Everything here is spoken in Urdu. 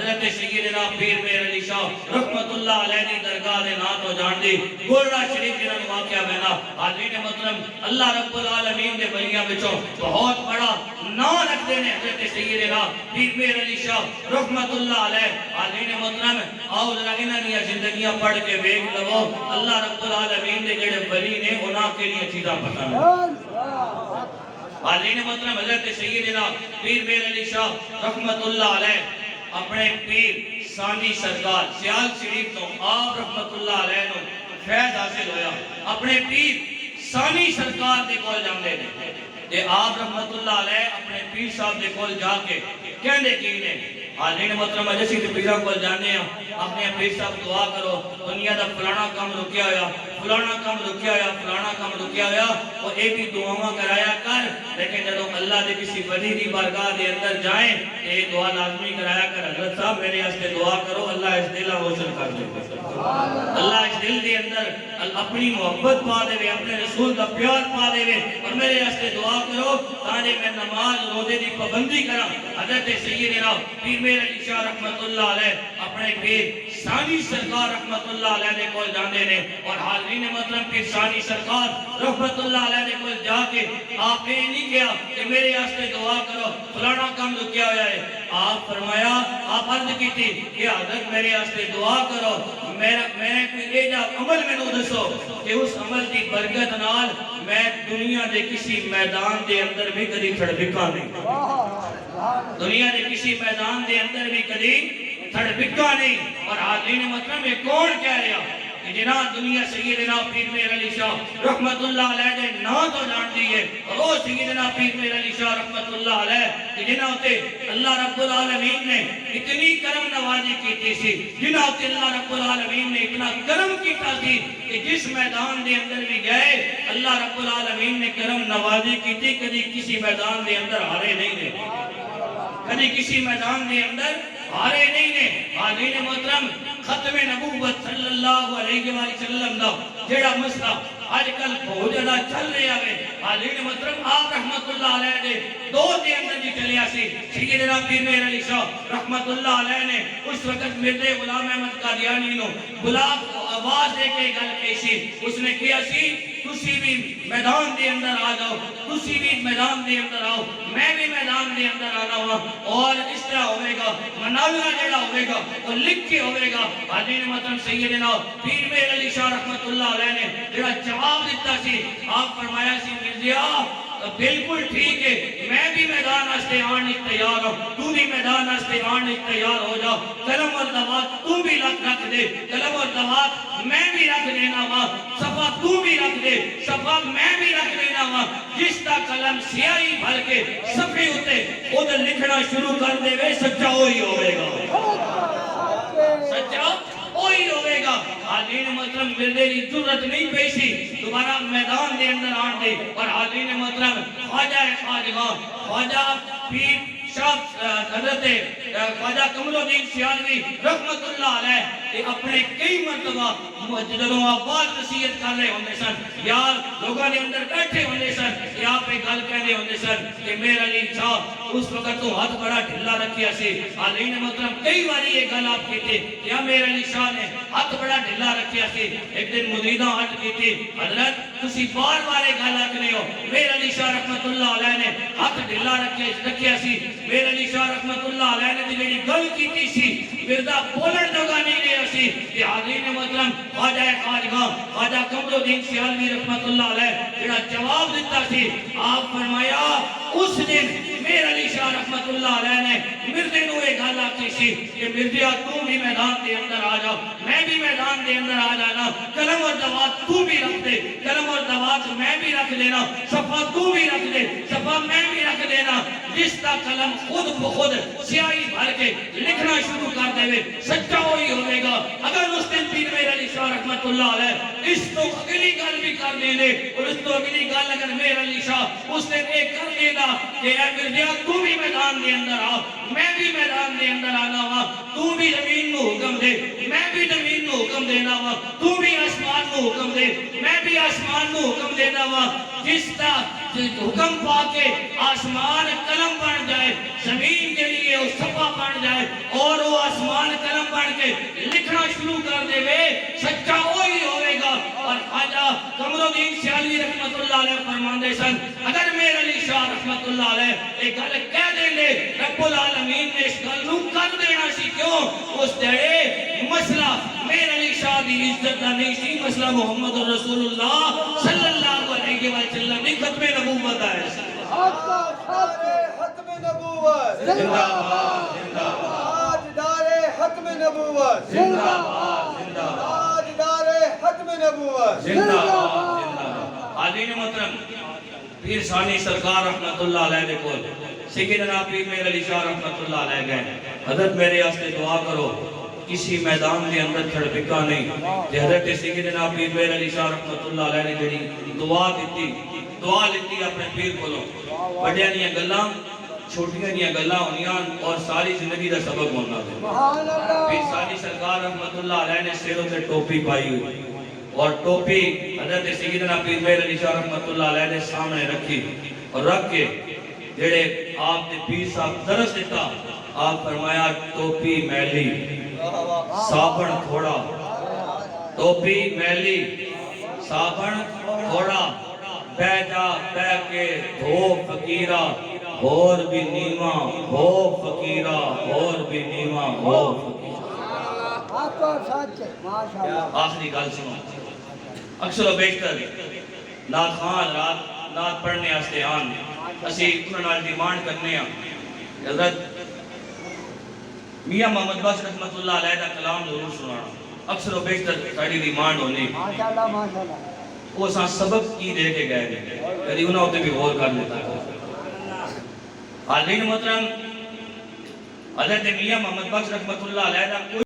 حضرت سیدنا پیر میر علی شاہ رحمت اللہ علیہ دی درگاہ دے نا تو جان دی گولڑا شریف جنہاں واقعہ بہنا حاضرین محترم اللہ رب العالمین دے ولیاں وچوں بہت بڑا نام رکھتے ہیں حضرت سیدنا پیر میر علی شاہ رحمت اللہ علیہ حاضرین محترم آؤ ذرا انہاں دی زندگیاں پڑھ کے دیکھ لو اللہ رب العالمین دے جڑے ولی نے انہاں کے لیے چیزاں پتہ حاضرین محترم حضرت سیدنا پیر میر علی شاہ رحمت اللہ علیہ اپنے پیر ثانی سرکار سیال شریف تو آپ رحمت اللہ علیہ نو فیض حاصل ہویا اپنے پیر ثانی سرکار دے کول جاندے نے تے آپ رحمت اللہ علیہ اپنے پیر صاحب دے کول جا کے کہندے کی نے حاضرین محترم جیسے کہ پیروں کول جانے ہیں اپنے پیر صاحب دعا کرو دنیا دا فلانا کام رکیا ہویا فلانا کام رکیا ہویا فلانا کام رکیا ہویا وہ ایک بھی دعاواں کرایا کر لیکن جب اللہ دے کسی ولی دی بارگاہ دے اندر جائیں یہ دعا لازمی کرایا کر حضرت صاحب میرے واسطے دعا کرو اللہ اس دل روشن کر دے اللہ اس دل دے اندر اپنی محبت پا دے اپنے رسول دا پیار پا دے اور میرے واسطے دعا کرو تاکہ میں نماز روزے دی پابندی کراں حضرت سیدنا پیر میر علی شاہ رحمت اللہ علیہ اپنے پیر ثانی سرکار رحمت اللہ علیہ دے کول جاندے نے اور حاضرین مطلب پیر ثانی سرکار رحمت اللہ علیہ دے کول جا کے آپ نے نہیں کہا کہ میرے واسطے دعا کرو فلانا کام رکیا ہوا ہے آپ فرمایا آپ عرض کی تھی کہ حضرت میرے واسطے دعا کرو میں کوئی جا عمل میں نو دسو کہ اس عمل دی برکت نال میں دنیا دے کسی میدان دے اندر بھی کدی کھڑ بکا نہیں دنیا دے کسی میدان دے اندر بھی کدی تھڑ بکا نہیں اور حاضرین مطلب یہ کون کہہ رہا کہ جنہاں دنیا سیدنا پیر میر علی شاہ رحمت اللہ علیہ دے نا تو جان دیئے اور وہ سیدنا پیر میر علی شاہ رحمت اللہ علیہ کہ جنہاں ہوتے اللہ رب العالمین نے اتنی کرم نوازی کی سی جنہاں ہوتے اللہ رب العالمین نے اتنا کرم کیتا سی کہ جس میدان دے اندر بھی گئے اللہ رب العالمین نے کرم نوازی کی تھی کدی کسی میدان دے اندر ہارے نہیں نے کدی کسی میدان دے اندر ہارے نہیں نے حاضرین محترم ختم نبوت صلی اللہ علیہ وسلم دا جیڑا مسئلہ آج کل بہت زیادہ چل رہا ہے حاضرین محترم آپ رحمت اللہ علیہ نے دو دے اندر بھی چلیا سی سیدنا پیر میر علی شاہ رحمت اللہ علیہ نے اس وقت مرزا غلام احمد قادیانی نو بلا آواز دے کے گل کیسی اس نے کیا سی تسی بھی میدان دے اندر آ جاؤ تسی بھی میدان دے اندر آؤ میں بھی میدان دے اندر آنا ہوا اور اس طرح ہوئے گا مناظرہ جڑا ہوئے گا اور لکھ کے ہوئے گا حاضرین محترم سیدنا پیر میر علی شاہ رحمت اللہ علیہ نے جڑا جواب دیتا سی آپ فرمایا سی مرزا بالکل ٹھیک ہے میں بھی میدان آستے آنے تیار ہوں تو بھی میدان آستے آنے تیار ہو جا قلم اور دوات تو بھی رکھ دے قلم اور دوات میں بھی رکھ دینا ہوا صفحہ تو بھی رکھ دے صفحہ میں بھی رکھ دینا ہوا جس تا قلم سیاہی بھر کے صفحے ہوتے خود لکھنا شروع کر دے وے سچا وہی ہوئے گا سچا وہی ہوئے گا حاضرین محترم مرزے کی ضرورت نہیں پیشی دوبارہ میدان دے اندر آن دے اور حاضرین محترم خواجہ خواجگان خواجہ پیر شاہ حضرت خواجہ کمر الدین سیالوی رحمت اللہ علیہ اپنے کئی مرتبہ جدوں آواز نصیحت کر رہے ہوندے سن یا لوگوں نے اندر بیٹھے ہوندے سن یا پہ گل کہنے ہوندے سن کہ میرا علی صاحب اس وقت تو ہاتھ بڑا ڈھلا رکھیا سی حاضرین محترم کئی باری یہ گل آپ کی تھی یا میرا علی شاہ نے ہاتھ بڑا ڈھلا رکھیا سی ایک دن مریداں ہٹ کی تھی حضرت تسی بار بار گل آکھنے ہو میرا علی شاہ رحمت اللہ علیہ نے ہاتھ ڈھلا رکھیا سی میرا علی شاہ رحمت اللہ علیہ نے جڑی گل کیتی سی مرزا بولن جگہ نہیں گیا سی کہ حاضرین محترم خواجہ خواجگاں خواجہ قمر الدین سیالوی رحمت اللہ علیہ جڑا جواب دیتا سی آپ فرمایا اس دن میرا علی شاہ رحمت اللہ علیہ نے مرزے نو ایک گل آکھی سی کہ مرزیا تو بھی میدان دے اندر آ جا میں بھی میدان دے اندر آ جانا قلم اور دوات تو بھی رکھ دے قلم اور دوات میں بھی رکھ دینا صفحہ تو بھی رکھ دے صفحہ میں بھی رکھ دینا جس کا قلم خود بخود سیاہی بھر کے لکھنا شروع کر دے سچا وہی ہوئے گا اگر اس دن پیر میر علی شاہ رحمت اللہ علیہ اس تو اگلی گل بھی کر دے اور اس تو اگلی گل اگر میر علی شاہ اس نے ایک کر دینا کہ اے مرزیا تو بھی میدان دے اندر آ میں بھی میدان دے اندر آنا ہوا تو بھی زمین کو حکم دے میں بھی زمین کو حکم دینا ہوا تو بھی آسمان کو حکم دے میں بھی آسمان کو حکم دینا ہوا جس کا حکم پا کے آسمان قلم بن جائے زمین کے لیے وہ صفحہ بن جائے اور وہ آسمان پڑھ کے لکھنا شروع کر دے وے سچا وہی ہوئے گا۔ اور خواجہ قمر الدین سیالوی رحمت اللہ علیہ فرماندے سن اگر میر علی شاہ رحمت اللہ علیہ ایک گل کہہ دیں گے رب العالمین نے اس گل نو کر دینا سی، کیوں؟ اس دے مسئلہ میر علی شاہ دی عزت دا نہیں سی، مسئلہ محمد رسول اللہ صلی اللہ علیہ وسلم دی ختم نبوت ہے۔ ختم نبوت زندہ باد، زندہ باد، تاجدار ختم نبوت زندہ باد، زندہ باد، تاجدار ختم نبوت زندہ باد، زندہ باد۔ حاضرین محترم، پیر ثانی سرکار رحمت اللہ علیہ دے کول سیدنا پیر میر علی شاہ رحمت اللہ علیہ گئے، حضرت میرے واسطے دعا کرو، کسی میدان کے اندر چھڑپکا نہیں، کہ حضرت سیدنا پیر میر علی شاہ رحمت اللہ علیہ نے جڑی دعا لیتی اپنے پیر کولوں، بڑیاں دیاں گلاں چھوٹیاں دیاں گلاں ہونیاں اور ساری زندگی دا سبق ہونا دے۔ سبحان اللہ پیر ثانی سرکار رحمت اللہ علیہ نے سروں سے ٹوپی پائی ہوئی اور ٹوپی حضرت سیدنا پیر میر علی شاہ رحمت اللہ علیہ نے سامنے رکھی اور رکھ کے جڑے آپ نے پیر صاحب درس دیتا، آپ فرمایا ٹوپی میلی صابن تھوڑا، ٹوپی میلی صابن تھوڑا، بہ جا بہ کے دھو فقیرہ اور بھی نیواں ہو فقیرہ اور بھی نیواں ہو فقیرہ۔ آپ کا سچ ہے ماشاءاللہ۔ آخری گل سنو، اکثر و بیشتر نعت خان رات نعت پڑھنے واسطے آن اسی انہاں نال ڈیمانڈ کرنے ہاں حضرت میاں محمد بخش رحمت اللہ علیہ دا کلام ضرور سنانا، اکثر و بیشتر ساری ڈیمانڈ ہونی ماشاءاللہ ماشاءاللہ۔ وہ ساں سبق کی دے کے گئے ہیں، کبھی انہاں ہوتے بھی غور کر لیتا ہے۔ حاضرین محترم، حضرت میاں محمد بخش رحمت اللہ علیہ دا